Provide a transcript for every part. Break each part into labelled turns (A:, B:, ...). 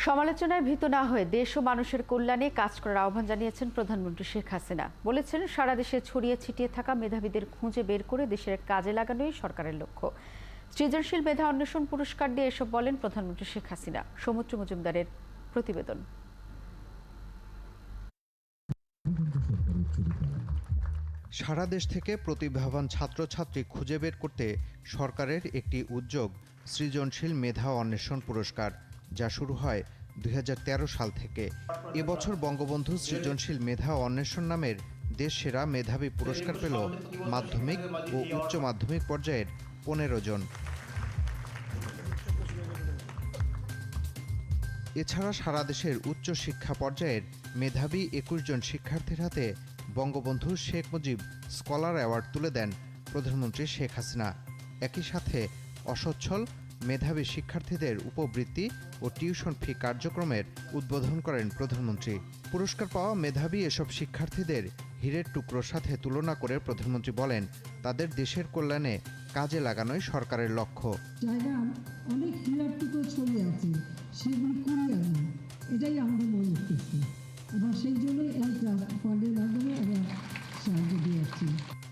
A: সমালোচনায় ভীত না হয়ে দেশ ও মানুষের কল্যাণে কাজ করার আহ্বান জানিয়েছেন প্রধানমন্ত্রী শেখ হাসিনা। বলেছেন, সারা দেশে ছড়িয়ে ছিটিয়ে থাকা মেধাবীদের খুঁজে বের করে দেশের কাজে লাগানোই সরকারের লক্ষ্য। সৃজনশীল মেধা অন্বেষণ পুরস্কার দিয়ে এসব বলেন প্রধানমন্ত্রী শেখ হাসিনা। সৌমিত্র মজুমদারের প্রতিবেদন।
B: সারা দেশ থেকে প্রতিভাবান ছাত্রছাত্রী খুঁজে বের করতে সরকারের একটি উদ্যোগ সৃজনশীল মেধা অন্বেষণ পুরস্কার, যা শুরু হয় ২০১৩ সাল থেকে। এবছর বঙ্গবন্ধু সৃজনশীল মেধা অন্বেষণ নামের দেশ সেরা মেধাবী পুরস্কার পেল মাধ্যমিক ও উচ্চ মাধ্যমিক পর্যায়ের ১৫ জন। এছাড়া সারা দেশের উচ্চ শিক্ষা পর্যায়ের মেধাবী ২১ জন শিক্ষার্থীর হাতে বঙ্গবন্ধু শেখ মুজিব স্কলার অ্যাওয়ার্ড তুলে দেন প্রধানমন্ত্রী শেখ হাসিনা। একই সাথে অসচ্ছল মেধাবী শিক্ষার্থীদের উপবৃত্তি ও টিউশন ফি কার্যক্রমের উদ্বোধন করেন প্রধানমন্ত্রী। পুরস্কার পাওয়া মেধাবী এসব শিক্ষার্থীদের হীরের টুকরোর সাথে তুলনা করে প্রধানমন্ত্রী বলেন, তাদের দেশের কল্যাণে কাজে লাগানোই সরকারের লক্ষ্য।
C: অনেক হীরার টুকরো ছড়িয়ে আছে, সেগুলি কুড়িয়ে আনা, এটাই আমাদের মনে হচ্ছে, এবং সেই জন্যই এই ফান্ডের মাধ্যমে আমরা সাহায্য দিয়ে আসছি।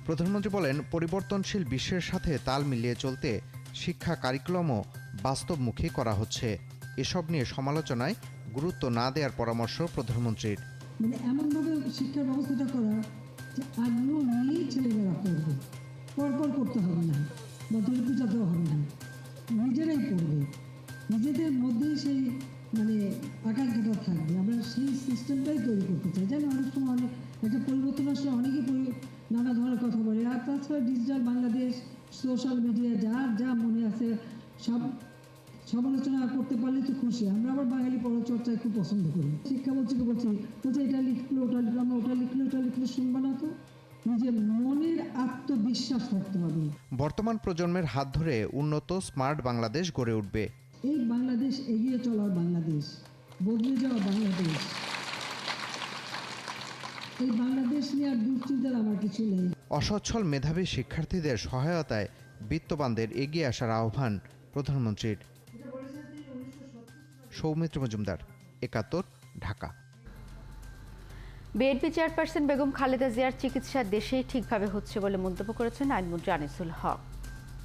B: প্রধানমন্ত্রী বলেন, পরিবর্তনশীল বিশ্বের সাথে তাল মিলিয়ে চলতে শিক্ষা কারিকুলামও বাস্তবমুখী করা হচ্ছে। এসব নিয়ে সমালোচনায় গুরুত্ব না দেওয়ার পরামর্শ প্রধানমন্ত্রীর।
C: এমনভাবে শিক্ষার ব্যবস্থাটা করা যে আগ্রহ নিয়েই ছেলেমেয়েরা পড়বে, পরপর করতে হবে না বা দূরে পিটাতে হবে না, নিজেরাই পড়বে, নিজেদের মধ্যেই সেই আকাঙ্ক্ষাটা থাকবে। আমরা সেই সিস্টেমটাই তৈরি করতে চাই। যেন অনেক সময় অনেক একটা পরিবর্তন আসলে অনেকে নানা ধরনের কথা বলে, আর তাছাড়া ডিজিটাল বাংলাদেশ, সোশ্যাল মিডিয়া, যার যা মনে আছে সব সমালোচনা করতে পারলে তো খুশি। আমরা আবার বাঙালি পড়াচর্চায় খুব পছন্দ করি। শিক্ষামন্ত্রীকে বলছে এটা লিখলো, ওটা লিখলো, আমরা ওটা লিখলে শুনবে না তো। নিজের মনের আত্মবিশ্বাস থাকতে হবে।
B: বর্তমান প্রজন্মের হাত ধরে উন্নত স্মার্ট বাংলাদেশ গড়ে উঠবে।
C: এই বাংলাদেশ এগিয়ে চলার বাংলাদেশ, বদলে যাওয়া বাংলাদেশ। এই বাংলাদেশ নিয়ে আর দুশ্চিন্তার আমার কিছু নেই।
B: অসচ্ছল মেধাবী শিক্ষার্থীদের সহায়তায় বিত্তবানদের এগিয়ে আসার আহ্বান প্রধানমন্ত্রীর। সৌমিত্র মজুমদার, ৭১, ঢাকা।
A: বিএনপি চেয়ারপারসন বেগম খালেদা জিয়ার চিকিৎসা দেশেই ঠিকভাবে হচ্ছে বলে মন্তব্য করেছেন আইনমন্ত্রী আনিসুল হক।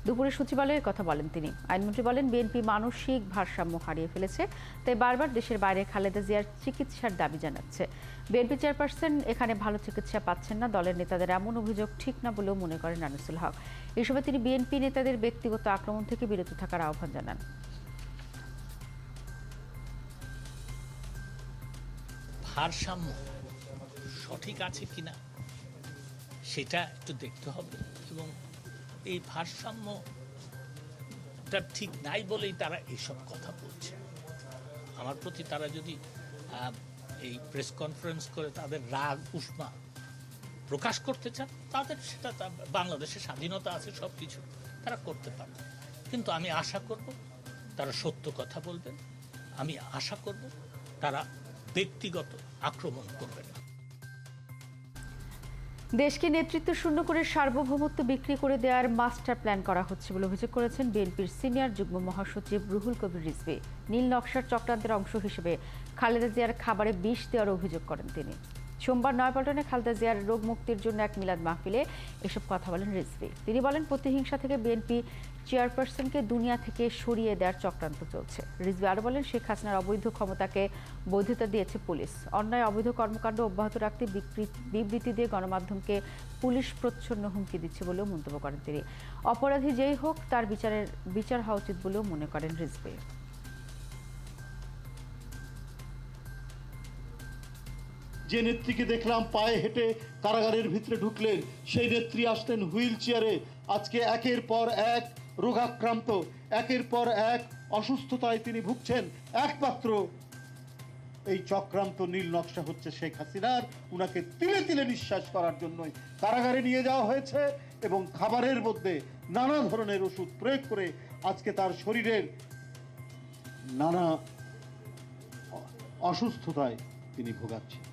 A: দুপুরে সচিবালয়ের কথা বলেন তিনি। আইনমন্ত্রী বলেন, বিএনপি মানসিক ভারসাম্য হারিয়ে ফেলেছে, তাই বারবার দেশের বাইরে খালেদা জিয়ার চিকিৎসার দাবি জানাচ্ছে। বিএনপি চেয়ারপারসন এখানে ভালো চিকিৎসা পাচ্ছেন না, দলের নেতাদের এমন অভিযোগ ঠিক না বলেও মনে করেন আনিসুল হক। এ সময় তিনি বিএনপি নেতাদের ব্যক্তিগত আক্রমণ থেকে বিরত থাকার আহ্বান জানান।
D: ভারসাম্য সঠিক আছে কিনা সেটা একটু দেখতে হবে, এবং এই ভারসাম্যটা ঠিক নাই বলেই তারা এইসব কথা বলছে। আমার প্রতি তারা যদি এই প্রেস কনফারেন্স করে তাদের রাগ উষ্মা প্রকাশ করতে চান, তাদের সেটা বাংলাদেশের স্বাধীনতা আছে, সব কিছু তারা করতে পারে। কিন্তু আমি আশা করব তারা সত্য কথা বলবেন, আমি আশা করব তারা ব্যক্তিগত আক্রমণ করবেন না।
A: দেশকে নেতৃত্ব শূন্য করে সার্বভৌমত্ব বিক্রি করে দেওয়ার মাস্টার প্ল্যান করা হচ্ছে বলে অভিযোগ করেছেন বিএনপির সিনিয়র যুগ্ম মহাসচিব রুহুল কবির রিজভী। নীল নকশার চক্রান্তের অংশ হিসেবে খালেদা জিয়ার খাবারে বিষ দেওয়ার অভিযোগ করেন তিনি। সোমবার নয়াপল্টনে খালেদা জিয়ার রোগ মুক্তির জন্য এক মিলাদ মাহফিলে এসব কথা বলেন রিজভী। তিনি বলেন, প্রতিহিংসা থেকে বিএনপি চেয়ারপারসনকে দুনিয়া থেকে সরিয়ে দেওয়ার চক্রান্ত চলছে। রিজভী আরও বলেন, শেখ হাসিনার অবৈধ ক্ষমতাকে বৈধতা দিয়েছে পুলিশ। অন্যায় অবৈধ কর্মকাণ্ড অব্যাহত রাখতে বিবৃতি দিয়ে গণমাধ্যমকে পুলিশ প্রচ্ছন্ন হুমকি দিচ্ছে বলেও মন্তব্য করেন তিনি। অপরাধী যেই হোক তার বিচার হওয়া উচিত বলেও মনে করেন রিজভী।
E: যে নেত্রীকে দেখলাম পায়ে হেঁটে কারাগারের ভিতরে ঢুকলেন, সেই নেত্রী আসতেন হুইল চেয়ারে। আজকে একের পর এক রোগাক্রান্ত, একের পর এক অসুস্থতায় তিনি ভুগছেন। একমাত্র এই চক্রান্ত নীল নকশা হচ্ছে শেখ হাসিনার। উনাকে তিলে তিলে নিঃশ্বাস করার জন্যই কারাগারে নিয়ে যাওয়া হয়েছে, এবং খাবারের মধ্যে নানা ধরনের ওষুধ প্রয়োগ করে আজকে তার শরীরের নানা অসুস্থতায় তিনি ভোগাচ্ছেন।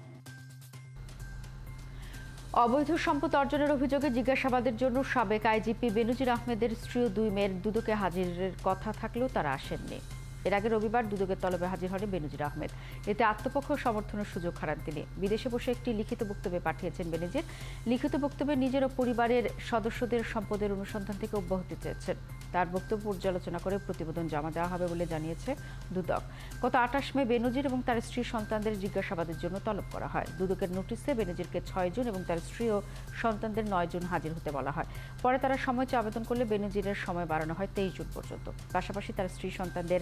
A: অবৈধ সম্পদ অর্জনের অভিযোগে জিজ্ঞাসাবাদের জন্য সাবেক আইজিপি বেনজির আহমেদের স্ত্রী ও দুই মেয়ের দুদকে হাজিরের কথা থাকলেও তারা আসেননি। এর আগে রবিবার দুদকের তলবে হাজির হন বেনজির আহমেদ। এতে আত্মপক্ষ সমর্থনের সুযোগ হারান তিনি। বিদেশে বসে একটি লিখিত বক্তব্যে পাঠিয়েছেন বেনজির। লিখিত বক্তব্যে নিজের ও পরিবারের সদস্যদের সম্পদের অনুসন্ধান থেকে অব্যাহতি চেয়েছেন। তার বক্তব্য পর্যালোচনা করে প্রতিবেদন জমা দেওয়া হবে বলে জানিয়েছে দুদক। গত 28 মে বেনজির এবং তার স্ত্রী সন্তানদের জিজ্ঞাসাবাদের জন্য তলব করা হয়। দুদকের নোটিশে বেনজিরকে 6 জন এবং তার স্ত্রী ও সন্তানদের 9 জন হাজির হতে বলা হয়। পরে তারা সময় চেয়ে আবেদন করলে বেনজিরের সময় বাড়ানো হয় 23 জুন পর্যন্ত। পাশাপাশি তার স্ত্রী সন্তানদের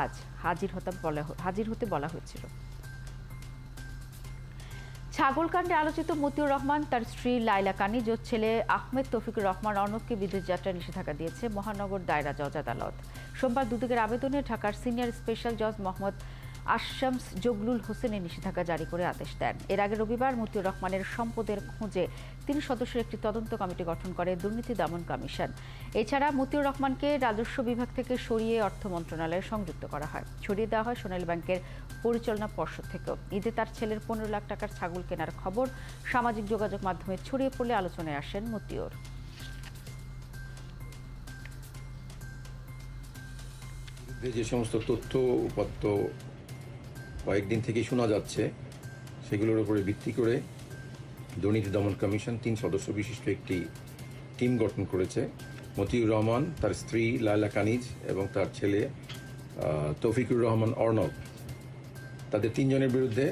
A: আজ হাজির হতে বলা হয়েছিল। ছাগলকাণ্ডে আলোচিত মতিউর রহমান, তার স্ত্রী লাইলা কানিজ ও ছেলে আহমেদ তৌফিকুর রহমান অর্ণবকে বিদেশ যাত্রা নিষেধাজ্ঞা দিয়েছে মহানগর দায়রা জজ আদালত। সোমবার দুদকের আবেদনে ঢাকার সিনিয়র স্পেশাল জজ মোহাম্মদ আশামস জগলুল হোসেনের নিষেধাজ্ঞা জারি করে আদেশ দেন। এর আগে রবিবার মতিউর রহমানের সম্পদের খোঁজে 3 সদস্যের একটি তদন্ত কমিটি গঠন করে দুর্নীতি দমন কমিশন। এছাড়া মতিউর রহমানকে রাজস্ব বিভাগ থেকে সরিয়ে অর্থ মন্ত্রণালয়ে সংযুক্ত করা হয়। ছড়িয়ে দেওয়া হয় সোনালী ব্যাংকের পরিচালনা পর্ষদ থেকেও। ঈদে তার ছেলের 15 লাখ টাকার ছাগল কেনার খবর সামাজিক যোগাযোগ মাধ্যমে ছড়িয়ে পড়লে আলোচনায় আসেন মতিউর।
F: যে সমস্ত তথ্য উপাত্ত কয়েকদিন থেকে শোনা যাচ্ছে, সেগুলোর উপরে ভিত্তি করে দুর্নীতি দমন কমিশন 3 সদস্য বিশিষ্ট একটি টিম গঠন করেছে। মতিউর রহমান, তার স্ত্রী লায়লা কানিজ এবং তার ছেলে তৌফিকুর রহমান অর্ণব, তাদের 3 জনের বিরুদ্ধে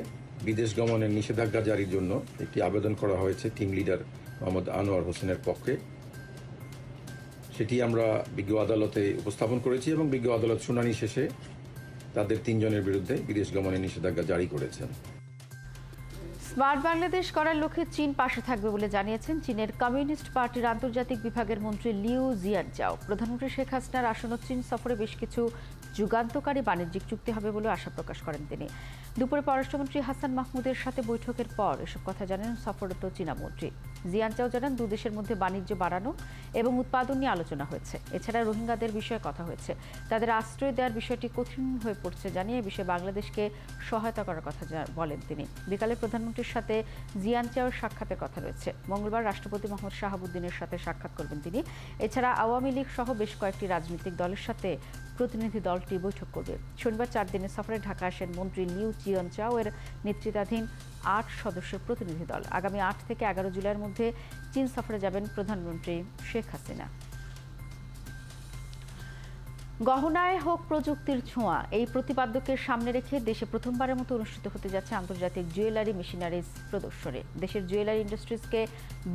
F: বিদেশ গমনের নিষেধাজ্ঞা জারির জন্য একটি আবেদন করা হয়েছে টিম লিডার মোহাম্মদ আনোয়ার হোসেনের পক্ষে। সেটি আমরা বিজ্ঞ আদালতে উপস্থাপন করেছি এবং বিজ্ঞ আদালত শুনানি শেষে তাদের 3 জনের বিরুদ্ধে বিদেশ গমনের নিষেধাজ্ঞা জারি করেছেন।
A: স্মার্ট বাংলাদেশ করার লক্ষ্যে চীন পাশে থাকবে বলে জানিয়েছেন চীনের কমিউনিস্ট পার্টির আন্তর্জাতিক বিভাগের মন্ত্রী লিউ জিয়ানচাও। প্রধানমন্ত্রী শেখ হাসিনার আসন্ন চীন সফরে বেশ কিছু যুগান্তকারী বাণিজ্যিক চুক্তি হবে বলে আশা প্রকাশ করেন তিনি। দুপুরে পররাষ্ট্রমন্ত্রী হাসান মাহমুদের সাথে বৈঠকের পর এসব কথা জানান সফররত চীনা মন্ত্রী। জিয়ানচাও জানান, 2 দেশের মধ্যে বাণিজ্য বাড়ানো এবং উৎপাদন নিয়ে আলোচনা হয়েছে। এছাড়া রোহিঙ্গাদের বিষয়ে কথা হয়েছে। তাদের আশ্রয় দেওয়ার বিষয়টি কঠিন হয়ে পড়ছে জানিয়ে এ বিষয়ে বাংলাদেশকে সহায়তা করার কথা বলেন তিনি। বিকালে প্রধানমন্ত্রীর সাথে জিয়ানচাওর সাক্ষাতের কথা রয়েছে। মঙ্গলবার রাষ্ট্রপতি মোহাম্মদ শাহাবুদ্দিনের সাথে সাক্ষাৎ করবেন তিনি। এছাড়া আওয়ামী লীগ সহ বেশ কয়েকটি রাজনৈতিক দলের সাথে প্রতিনিধি দলটি বৈঠক করবে। শনিবার 4 দিনের সফরে ঢাকা আসেন মন্ত্রী লিউ জিয়ানচাও এর নেতৃত্বাধীন 8 সদস্যের প্রতিনিধি দল। আগামী 8 থেকে 11 জুলাইয়ের মধ্যে চীন সফরে যাবেন প্রধানমন্ত্রী শেখ হাসিনা। গহনায় হোক প্রযুক্তির ছোঁয়া, এই প্রতিপাদ্যকে সামনে রেখে দেশে প্রথমবারের মতো অনুষ্ঠিত হতে যাচ্ছে আন্তর্জাতিক জুয়েলারি মেশিনারিজ প্রদর্শনী। দেশের জুয়েলারি ইন্ডাস্ট্রিজকে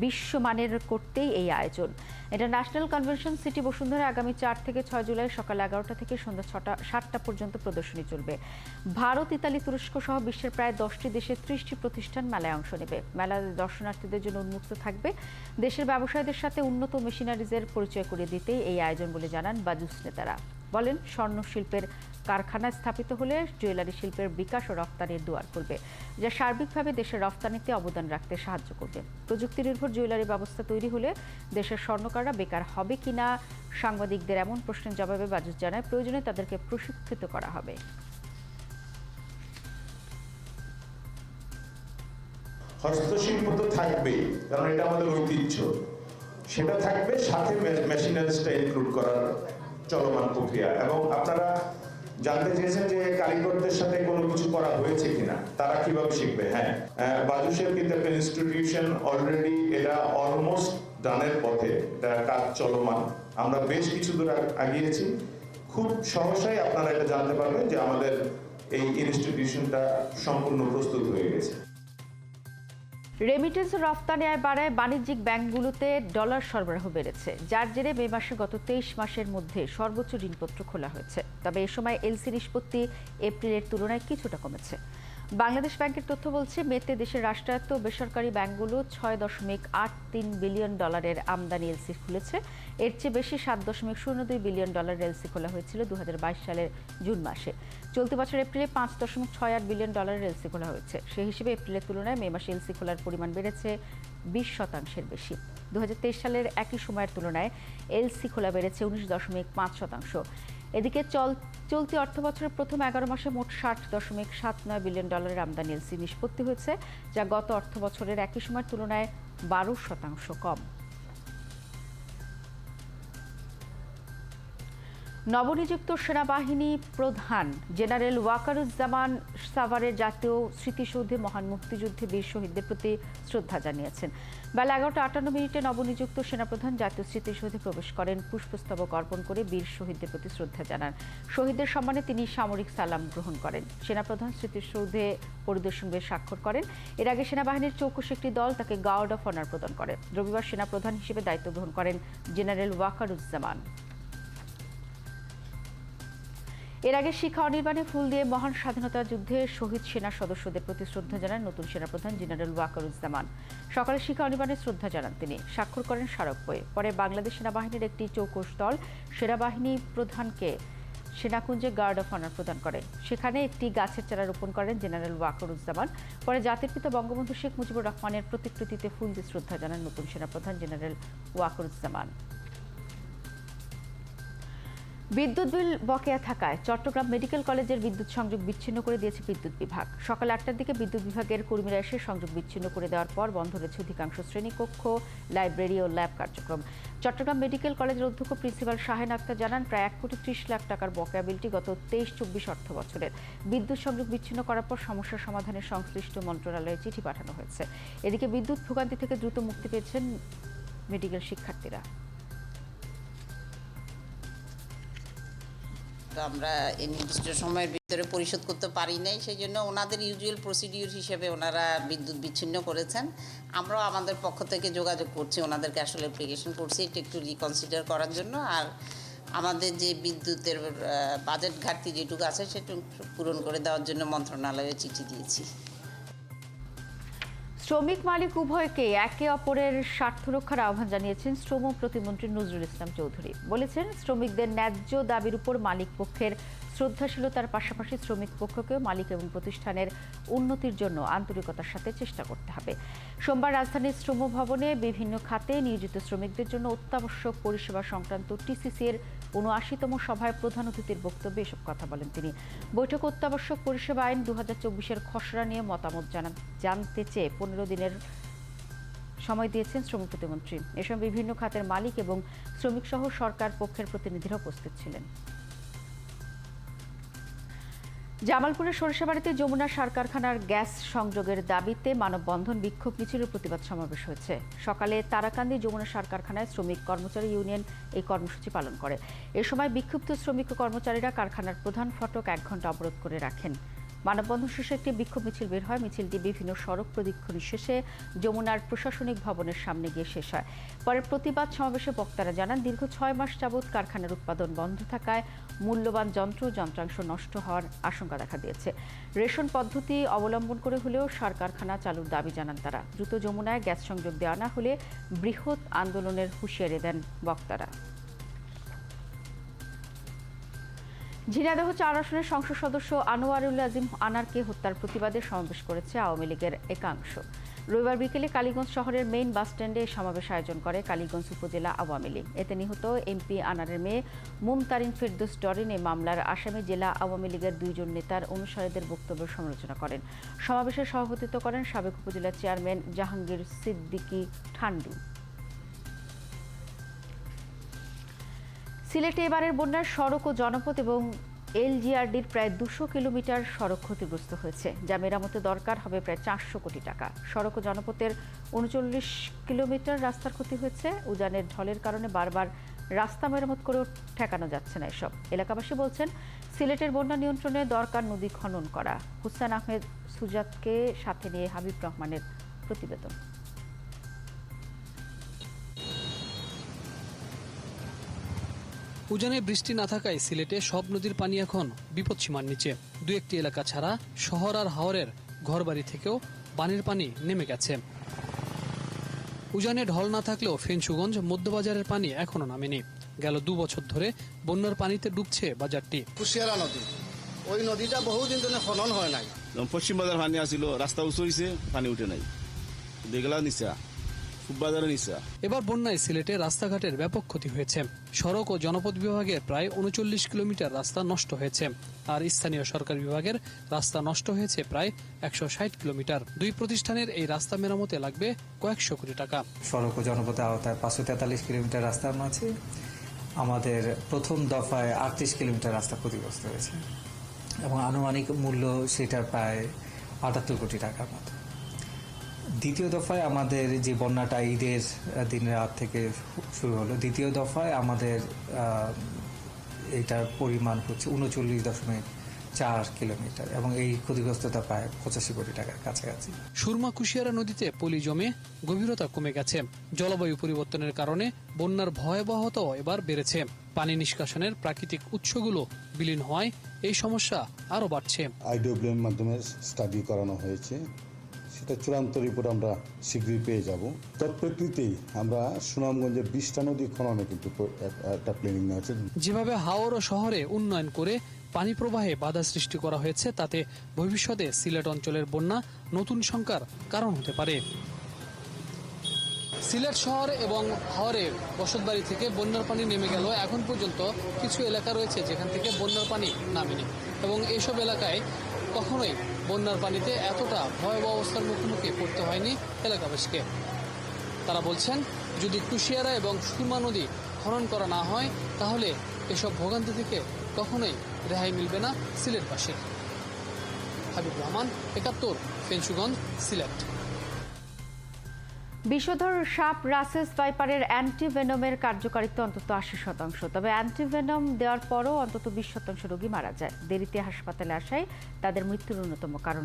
A: বিশ্বমানের করতেই এই আয়োজন। ইন্টারন্যাশনাল কনভেনশন সিটি বসুন্ধরা আগামী 4 থেকে 6 জুলাই সকাল 11টা থেকে সন্ধ্যা 7টা পর্যন্ত প্রদর্শনী চলবে। ভারত, ইতালি, তুরস্ক সহ বিশ্বের প্রায় 10টি দেশে 30টি প্রতিষ্ঠান মেলায় অংশ নেবে। মেলা দর্শনার্থীদের জন্য উন্মুক্ত থাকবে। দেশের ব্যবসায়ীদের সাথে উন্নত মেশিনারিজের পরিচয় করিয়ে দিতেই এই আয়োজন বলে জানান বাজুস নেতারা। বলেন, স্বর্ণ শিল্পের কারখানা স্থাপিত হলে জুয়েলারি শিল্পের বিকাশ ও রফতানির দুয়ার খুলবে, যা সার্বিকভাবে দেশের রফতানিতে অবদান রাখতে সাহায্য করবে। প্রযুক্তি নির্ভর জুয়েলারি ব্যবস্থা তৈরি হলে দেশের স্বর্ণকাররা বেকার হবে কিনা সাংবাদিকদের এমন প্রশ্নের জবাবে বাজুস জানায়, প্রয়োজনে তাদেরকে প্রশিক্ষিত করা হবে।
G: হস্তশিল্প তো থাকবেই, কারণ এটা আমাদের ঐতিহ্য, সেটা থাকবে, সাথে মেশিনারিজটা ইনক্লুড করার চলমান প্রক্রিয়া। এবং আপনারা জানতে চেয়েছেন যে কারিগরদের সাথে কোনো কিছু করা হয়েছে কিনা, তারা কিভাবে শিখবে। হ্যাঁ, বাজুসের কিন্তু একটা ইনস্টিটিউশন অলরেডি, এটা অলমোস্ট ডানের পথে, এটা কাজ চলমান। আমরা বেশ কিছু দূর আগিয়েছি। খুব সহসাই আপনারা এটা জানতে পারবেন যে আমাদের এই ইনস্টিটিউশনটা সম্পূর্ণ প্রস্তুত হয়ে গেছে।
A: রেমিটেন্স ও রফতানি আয় বাড়ায় বাণিজ্যিক ব্যাংকগুলোতে ডলার সরবরাহ বেড়েছে, যার জেরে মে মাসে গত 23 মাসের মধ্যে সর্বোচ্চ ঋণপত্র খোলা হয়েছে। তবে এ সময় এলসি নিষ্পত্তি এপ্রিলের তুলনায় কিছুটা কমেছে। বাংলাদেশ ব্যাংকের তথ্য বলছে, মেতে দেশের রাষ্ট্রায়ত্ত বেসরকারি ব্যাংকগুলো 6.83 বিলিয়ন ডলারের আমদানি এলসি খুলেছে। এর চেয়ে বেশি 7.02 বিলিয়ন ডলারের এলসি খোলা হয়েছিল 2022 সালের জুন মাসে। চলতি বছর এপ্রিলে 5.68 বিলিয়ন ডলারের এলসি খোলা হয়েছে। সেই হিসেবে এপ্রিলের তুলনায় মে মাসে এলসি খোলার পরিমাণ বেড়েছে 20% বেশি। 2023 সালের একই সময়ের তুলনায় এলসি খোলা বেড়েছে 19.5%। এদিকে চলতি অর্থবছরের প্রথম 11 মাসে মোট 60.79 বিলিয়ন ডলারের আমদানি এলসি নিষ্পত্তি হয়েছে, যা গত অর্থবছরের একই সময়ের তুলনায় 12% কম। নবনিযুক্ত সেনাবাহিনী প্রধান জেনারেল ওয়াকারুজ্জামান সাভারের জাতীয় স্মৃতিসৌধে মহান মুক্তিযুদ্ধে বীর শহীদদের প্রতি শ্রদ্ধা জানিয়েছেন। বেলা 11:58 নবনিযুক্ত সেনাপ্রধান জাতীয় স্মৃতিসৌধে প্রবেশ করেন, পুষ্পস্তবক অর্পণ করে বীর শহীদদের প্রতি শ্রদ্ধা জানান। শহীদদের সম্মানে তিনি সামরিক সালাম গ্রহণ করেন। সেনাপ্রধান স্মৃতিসৌধে পরিদর্শনে স্বাক্ষর করেন। এর আগে সেনাবাহিনীর চৌকস একটি দল তাকে গার্ড অফ অনার প্রদান করে। রবিবার সেনাপ্রধান হিসেবে দায়িত্ব গ্রহণ করেন জেনারেল ওয়াকারুজ্জামান। এর আগে শিখা অনির্বাণে ফুল দিয়ে মহান স্বাধীনতা যুদ্ধে শহীদ সেনা সদস্যদের প্রতি শ্রদ্ধা জানান নতুন সেনাপ্রধান জেনারেল ওয়াকারুজ্জামান। সকালে শিখা অনির্বাণে শ্রদ্ধা জানান তিনি, স্বাক্ষর করেন স্মারক বইয়ে। পরে বাংলাদেশ সেনাবাহিনীর একটি চৌকস দল সেনাবাহিনী প্রধানকে সেনাকুঞ্জে গার্ড অফ অনার প্রদান করে। সেখানে একটি গাছের চারা রোপণ করেন জেনারেল ওয়াকারুজ্জামান। পরে জাতির পিতা বঙ্গবন্ধু শেখ মুজিবুর রহমানের প্রতিকৃতিতে ফুল দিয়ে শ্রদ্ধা জানান নতুন সেনাপ্রধান জেনারেল ওয়াকারুজ্জামান। বিদ্যুৎ বিল বকেয়া থাকায় চট্টগ্রাম মেডিকেল কলেজের বিদ্যুৎ সংযোগ বিচ্ছিন্ন করে দিয়েছে বিদ্যুৎ বিভাগ। সকাল 8টার দিকে বিদ্যুৎ বিভাগের কর্মীরা এসে সংযোগ বিচ্ছিন্ন করে দেওয়ার পর বন্ধ রয়েছে অধিকাংশ শ্রেণীকক্ষ, লাইব্রেরি ও ল্যাব কার্যক্রম। চট্টগ্রাম মেডিকেল কলেজের অধ্যক্ষ প্রিন্সিপাল শাহেন আক্তার জানান, প্রায় 1,30,00,000 টাকার বকেয়া বিলটি গত 23-24 অর্থ বছরের। বিদ্যুৎ সংযোগ বিচ্ছিন্ন করার পর সমস্যার সমাধানে সংশ্লিষ্ট মন্ত্রণালয়ে চিঠি পাঠানো হয়েছে। এদিকে বিদ্যুৎ ভোগান্তি থেকে দ্রুত মুক্তি পেয়েছেন মেডিকেল শিক্ষার্থীরা।
H: আমরা এই নির্দিষ্ট সময়ের ভিতরে পরিশোধ করতে পারি নাই, সেই জন্য ওনাদের ইউজুয়াল প্রসিডিউর হিসেবে ওনারা বিদ্যুৎ বিচ্ছিন্ন করেছেন। আমরাও আমাদের পক্ষ থেকে যোগাযোগ করছি, ওনাদেরকে আসলে অ্যাপ্লিকেশন করছি এটা একটু রিকনসিডার করার জন্য। আর আমাদের যে বিদ্যুতের বাজেট ঘাটতি যেটুকু আছে সেটুকু পূরণ করে দেওয়ার জন্য মন্ত্রণালয়ে চিঠি দিয়েছি।
A: শ্রমিক মালিক উভয়কে একে অপরের স্বার্থ রক্ষার আহ্বান জানিয়েছেন শ্রম প্রতিমন্ত্রী নজরুল ইসলাম চৌধুরী। বলেছেন, শ্রমিকদের ন্যায্য দাবির উপর মালিক পক্ষের শ্রদ্ধাশীলতার পাশাপাশি শ্রমিক পক্ষকেও মালিক এবং প্রতিষ্ঠানের উন্নতির জন্য আন্তরিকতার সাথে চেষ্টা করতে হবে। সোমবার রাজধানীর শ্রম ভবনে বিভিন্ন খাতে নিয়োজিত শ্রমিকদের জন্য অত্যাবশ্যক পরিষেবা সংক্রান্ত টিসিসি-এর ৭৯তম সভায় প্রধান অতিথির বক্তব্যে এসব কথা বলেন তিনি। বৈঠকে অত্যাবশ্যক পরিষেবা আইন 2024-এর খসড়া নিয়ে মতামত জানতে চেয়ে 15 দিনের সময় দিয়েছেন শ্রম প্রতিমন্ত্রী। এ সময় বিভিন্ন খাতের মালিক এবং শ্রমিক সহ সরকার পক্ষের প্রতিনিধিরা উপস্থিত ছিলেন। জামালপুরের সরিষাবাড়িতে যমুনা সার কারখানার গ্যাস সংযোগের দাবিতে মানববন্ধন, বিক্ষোভ মিছিলের প্রতিবাদ সমাবেশ হয়েছে। সকালে তারাকান্দি যমুনা সার কারখানায় শ্রমিক কর্মচারী ইউনিয়ন এই কর্মসূচি পালন করে। এ সময় বিক্ষুব্ধ শ্রমিক ও কর্মচারীরা কারখানার প্রধান ফটক 1 ঘণ্টা অবরোধ করে রাখেন। মানববন্ধন শেষে একটি বিক্ষোভ মিছিল বের হয়। মিছিলটি বিভিন্ন সড়ক প্রদক্ষিণ শেষে যমুনার প্রশাসনিক ভবনের সামনে গিয়ে শেষ হয়। পরে প্রতিবাদ সমাবেশে বক্তারা জানান, দীর্ঘ 6 মাস যাবৎ কারখানার উৎপাদন বন্ধ থাকায় মূল্যবান যন্ত্রাংশ নষ্ট হওয়ার আশঙ্কা দেখা দিয়েছে। রেশন পদ্ধতি অবলম্বন করে হলেও সার কারখানা চালুর দাবি জানান তারা। দ্রুত যমুনায় গ্যাস সংযোগ দেওয়া না হলে বৃহৎ আন্দোলনের হুঁশিয়ারি দেন বক্তারা। ঝিনাইদহ 4 আসনের সংসদ সদস্য আনোয়ারুল আজিম আনারকে হত্যার প্রতিবাদে সমাবেশ করেছে আওয়ামী লীগের একাংশ। রবিবার বিকেলে কালীগঞ্জ শহরের মেইন বাসস্ট্যান্ডে সমাবেশ আয়োজন করে কালীগঞ্জ উপজেলা আওয়ামী লীগ। এতে নিহত এমপি আনারের মেয়ে মুমতারিন ফেরদৌস ডরিন এই মামলার আসামি জেলা আওয়ামী লীগের 2 জন নেতার অনুসারীদের বক্তব্যের সমালোচনা করেন। সমাবেশে সভাপতিত্ব করেন সাবেক উপজেলা চেয়ারম্যান জাহাঙ্গীর সিদ্দিকী ঠান্ডু। সিলেটে এবারের বন্যার সড়ক ও জনপথ এবং এলজিআরডির প্রায় 200 কিলোমিটার সড়ক ক্ষতিগ্রস্ত হয়েছে, যা মেরামতে দরকার হবে প্রায় 400 কোটি টাকা। সড়ক ও জনপথের 39 কিলোমিটার রাস্তার ক্ষতি হয়েছে। উজানের ঢলের কারণে বারবার রাস্তা মেরামত করেও ঠেকানো যাচ্ছে না এসব। এলাকাবাসী বলছেন, সিলেটের বন্যা নিয়ন্ত্রণে দরকার নদী খনন করা। হুসাইন আহমেদ সুজাতকে সাথে নিয়ে হাবিব রহমানের প্রতিবেদন।
I: উজানে বৃষ্টি না থাকায় সিলেটে সব নদীর পানি এখন বিপদসীমার নিচে। 2-1টি এলাকা ছাড়া শহর আর হাওরের ঘরবাড়ি থেকেও পানির পানি নেমে গেছে। উজানে ঢল না থাকলেও ফেঞ্চুগঞ্জ মধ্যবাজারের পানি এখনো নামেনি। গেল 2 বছর ধরে বন্যার পানিতে ডুবছে বাজারটি।
J: কুশিয়ারা নদী, ওই নদীটা বহুদিন ধরে খনন হয় নাই।
K: পশ্চিম বাজার পানি আসিল, রাস্তা উঁচু হয়েছে, পানি উঠে নাই, দেখলা নিচা
I: এবার বন্যায় সিলেটে রাস্তাঘাটের ব্যাপক ক্ষতি হয়েছে। সড়ক ও জনপথ বিভাগের প্রায় 39 কিলোমিটার রাস্তা নষ্ট হয়েছে, আর স্থানীয় সরকার বিভাগের রাস্তা নষ্ট হয়েছে প্রায় 160 কিলোমিটার। 2 প্রতিষ্ঠানের এই রাস্তা মেরামতে লাগবে কয়েকশো কোটি টাকা।
L: সড়ক ও জনপথের আওতায় 543 কিলোমিটার রাস্তা আছে, আমাদের প্রথম দফায় 38 কিলোমিটার রাস্তা ক্ষতিগ্রস্ত হয়েছে এবং আনুমানিক মূল্য সেটার প্রায় 78 কোটি টাকার মতো। দ্বিতীয় দফায় আমাদের যে বন্যাটা ঈদের দিন রাত থেকে শুরু হলো, দ্বিতীয় দফায় আমাদের এটার পরিমাণ হচ্ছে 39.4 কিলোমিটার এবং এই ক্ষতিগ্রস্ততা প্রায় 85 কোটি টাকার কাছাকাছি।
I: সুরমা কুশিয়ারা নদীতে পলি জমে গভীরতা কমে গেছে। জলবায়ু পরিবর্তনের কারণে বন্যার ভয়াবহতা এবার বেড়েছে। পানি নিষ্কাশনের প্রাকৃতিক উৎসগুলো বিলীন হওয়ায় এই সমস্যা আরো বাড়ছে।
M: IWM এর মাধ্যমে স্টাডি করানো হয়েছে, সেটা চূড়ান্ত রিপোর্ট আমরা শীঘ্রই পেয়ে যাব। তৎপ্রেক্ষিতেই আমরা সুনামগঞ্জের 20টা নদী খননে কিন্তু একটা প্ল্যানিং নেওয়া হয়েছে।
I: যেভাবে হাওড় শহরে উন্নয়ন করে পানি প্রবাহে বাধা সৃষ্টি করা হয়েছে, তাতে ভবিষ্যতে সিলেট অঞ্চলের বন্যা নতুন শঙ্কার কারণ হতে পারে। সিলেট শহর এবং হাওরে বসতবাড়ি থেকে বন্যার পানি নেমে গেল। এখন পর্যন্ত কিছু এলাকা রয়েছে যেখান থেকে বন্যার পানি নামেনি এবং এইসব এলাকায় কখনোই বন্যার পানিতে এতটা ভয়াবহ অবস্থার মুখোমুখি পড়তে হয়নি এলাকাবাসীকে। তারা বলছেন, যদি কুশিয়ারা এবং সুরমা নদী খনন করা না হয় তাহলে এসব ভোগান্তি থেকে কখনোই রেহাই মিলবে না সিলেটবাসীর। হাবিবুর রহমান, 71, ফেঞ্চুগঞ্জ, সিলেট।
A: বিষধর সাপ রাসেলস ভাইপারের অ্যান্টিভেনমের কার্যকারিতা অন্তত 80%, তবে অ্যান্টিভেনম দেওয়ার পরও অন্তত 20% রোগী মারা যায়। দেরিতে হাসপাতালে আসায় তাদের মৃত্যুর অন্যতম কারণ।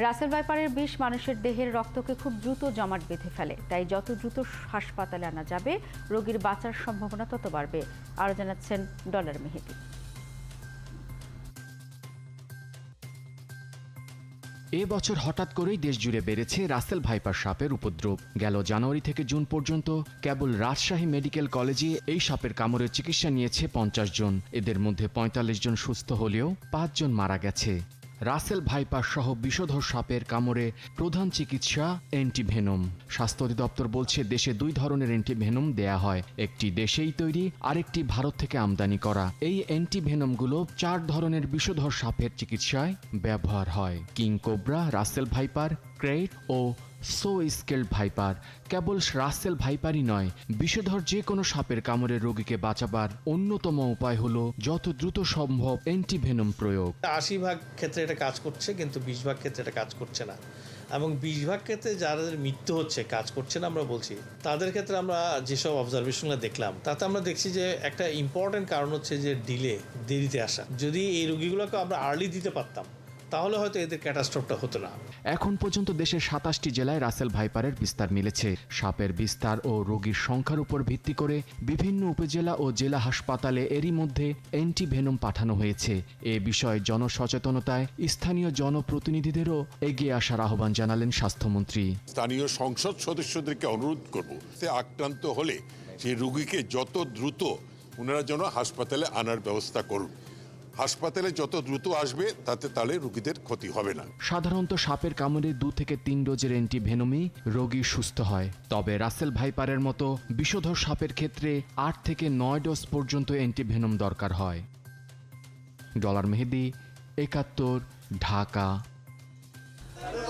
A: রাসেল ভাইপারের বিষ মানুষের দেহের রক্তকে খুব দ্রুত জমাট বেঁধে ফেলে, তাই যত দ্রুত হাসপাতালে আনা যাবে রোগীর বাঁচার সম্ভাবনা তত বাড়বে। আরও জানাচ্ছেন ডলার মেহেদি।
N: এবছর হঠাৎ করেই দেশ জুড়ে বেড়েছে রাসেল ভাইপার সাপের উপদ্রব। গেল জানুয়ারি থেকে জুন পর্যন্ত কেবল রাজশাহী মেডিকেল কলেজে এই সাপের কামড়ের চিকিৎসা নিয়েছে 50 জন। এদের মধ্যে 45 জন সুস্থ হলেও 5 জন মারা গেছে। রাসেল ভাইপার সহ বিষধর সাপের কামড়ে প্রধান চিকিৎসা অ্যান্টিভেনম। স্বাস্থ্য অধিদপ্তর বলছে দেশে 2 ধরনের অ্যান্টিভেনম দেয়া হয়, একটি দেশেই তৈরি, আরেকটি ভারত থেকে আমদানি করা। এই অ্যান্টিভেনমগুলো 4 ধরনের বিষধর সাপের চিকিৎসায় ব্যবহার হয়: king cobra, Russell viper, krait ও সো স্কেলড ভাইপার। কেবল রাসেল ভাইপারই নয়, বিষধর যে কোনো সাপের কামড়ে রোগীকে বাঁচাবার অন্যতম উপায় হলো যত দ্রুত সম্ভব অ্যান্টিভেনম প্রয়োগ।
O: 80% ক্ষেত্রে এটা কাজ করছে, কিন্তু 20% ক্ষেত্রে এটা কাজ করছে না। এবং 20% ক্ষেত্রে যাদের মৃত্যু হচ্ছে, কাজ করছে না আমরা বলছি, তাদের ক্ষেত্রে আমরা যেসব অবজারভেশনগুলো দেখলাম তাতে আমরা দেখছি যে একটা ইম্পর্টেন্ট কারণ হচ্ছে যে দেরিতে আসা। যদি এই রোগীগুলোকে আমরা আর্লি দিতে পারতাম তাহলে হয়তো এদের ক্যাটাস্ট্রফটা হতো না।
N: এখন পর্যন্ত দেশের 27টি জেলায় রাসেল ভাইপারের বিস্তার মিলেছে। সাপের বিস্তার ও রোগীর সংখ্যার উপর ভিত্তি করে বিভিন্ন উপজেলা ও জেলা হাসপাতালে এরই মধ্যে অ্যান্টিভেনম পাঠানো হয়েছে। এ বিষয়ে জনসচেতনতায় স্থানীয় জনপ্রতিনিধিদেরও এগিয়ে আসার আহ্বান জানালেন স্বাস্থ্যমন্ত্রী।
P: স্থানীয় সংসদ সদস্যদেরকে অনুরোধ করব, আক্রান্ত হলে সেই রোগীকে যত দ্রুত ওনারা যেন হাসপাতালে আনার ব্যবস্থা করুন। হাসপাতালে যত দ্রুত আসবে তাহলে রোগীদের ক্ষতি হবে না।
N: সাধারণত সাপের কামড়ে 2 থেকে 3 ডোজের অ্যান্টিভেনমই রোগী সুস্থ হয়, তবে রাসেল ভাইপারের মতো বিষধর সাপের ক্ষেত্রে 8 থেকে 9 ডোজ পর্যন্ত অ্যান্টিভেনম দরকার হয়। ডলার মেহেদি, 71, ঢাকা।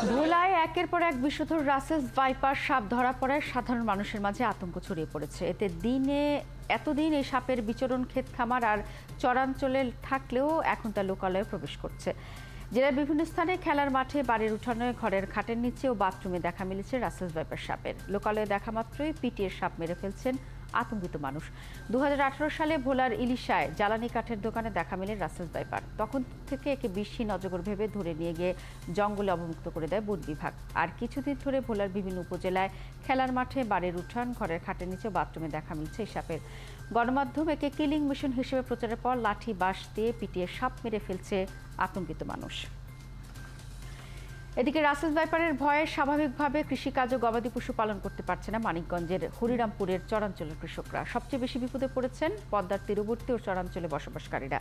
A: ভোলায় একের পর এক বিষধর রাসেলস ভাইপার সাপ ধরা পড়ায় সাধারণ মানুষের মাঝে আতঙ্ক ছড়িয়ে পড়েছে। এতে এতদিন এই সাপের বিচরণ ক্ষেত খামার আর চরাঞ্চলে থাকলেও এখন তা লোকালয়ে প্রবেশ করছে। জেলার বিভিন্ন স্থানে খেলার মাঠে, বাড়ির উঠানে, ঘরের খাটের নিচে ও বাথরুমে দেখা মিলেছে রাসেলস ভাইপার সাপের। লোকালয়ে দেখা মাত্রই পিটিয়ে সাপ মেরে ফেলছেন আতঙ্কিত মানুষ। 2018 সালে ভোলার ইলিশায় জ্বালানি কাঠের দোকানে দেখা মেলে রাসেলস ভাইপার। তখন থেকে একে বিষহীন অজগর ভেবে ধরে নিয়ে গিয়ে জঙ্গলে অবমুক্ত করে দেয় বন বিভাগ। আর কিছুদিন ধরে ভোলার বিভিন্ন উপজেলায় খেলার মাঠে, বাড়ির উঠান, ঘরের খাটের নিচে, বাথরুমে দেখা মিলছে এই সাপের। গণমাধ্যম একে কিলিং মিশন হিসেবে প্রচারের পর লাঠি, বাঁশ দিয়ে পিটিয়ে সাপ মেরে ফেলছে আতঙ্কিত মানুষ। এদিকে রাসেলস ভাইপারের ভয়ে স্বাভাবিকভাবে কৃষিকাজ ও গবাদি পশু পালন করতে পারছে না মানিকগঞ্জের হরিরামপুরের চরাঞ্চলের কৃষকরা। সবচেয়ে বেশি বিপদে পড়েছেন পদ্মার তীরবর্তী ও চরাঞ্চলে বসবাসকারীরা।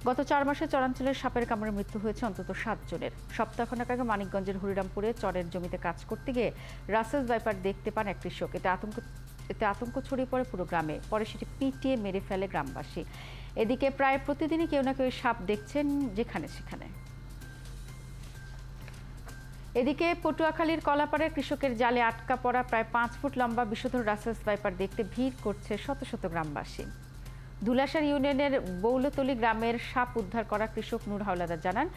A: গত 4 মাসে চরাঞ্চলের সাপের কামড়ে মৃত্যু হয়েছে অন্তত 7 জনের। সপ্তাহখানেক আগে মানিকগঞ্জের হরিরামপুরে চরের জমিতে কাজ করতে গিয়ে রাসেলস ভাইপার দেখতে পান এক কৃষক। এতে আতঙ্ক ছড়িয়ে পড়ে পুরো গ্রামে। পরে সেটি পিটিয়ে মেরে ফেলে গ্রামবাসী। এদিকে প্রায় প্রতিদিনই কেউ না কেউ সাপ দেখছেন যেখানে সেখানে। এদিকে পটুয়াখালীর কলাপাড়ার কৃষকের জালে আটকা পড়া প্রায় 5 ফুট লম্বা বিষধর রাসেলস ভাইপার দেখতে ভিড় করছে শত শত গ্রামবাসী। ধুলাসার ইউনিয়নের বৌলতলী গ্রামের সাপ উদ্ধার করা কৃষক নূর হাওলাদার জানান,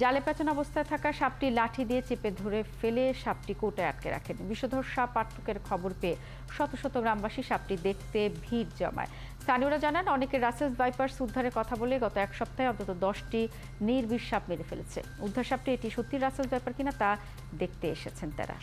A: জালে পেঁচানো অবস্থায় থাকা সাপটি লাঠি দিয়ে চেপে ধরে ফেলে সাপটি কৌটায় আটকে রাখেন। বিষধর সাপ আটকের খবর পেয়ে শত শত গ্রামবাসী সাপটি দেখতে ভিড় জমায়। স্থানীয়রা জানান, অনেকে রাসেলস ভাইপার্স উদ্ধারের কথা বলে গত এক সপ্তাহে অন্তত 10টি নির্বিষ সাপ মেরে ফেলেছে। উদ্ধার সাপটি এটি সত্যি রাসেলস ভাইপার কিনা তা দেখতে এসেছেন তারা।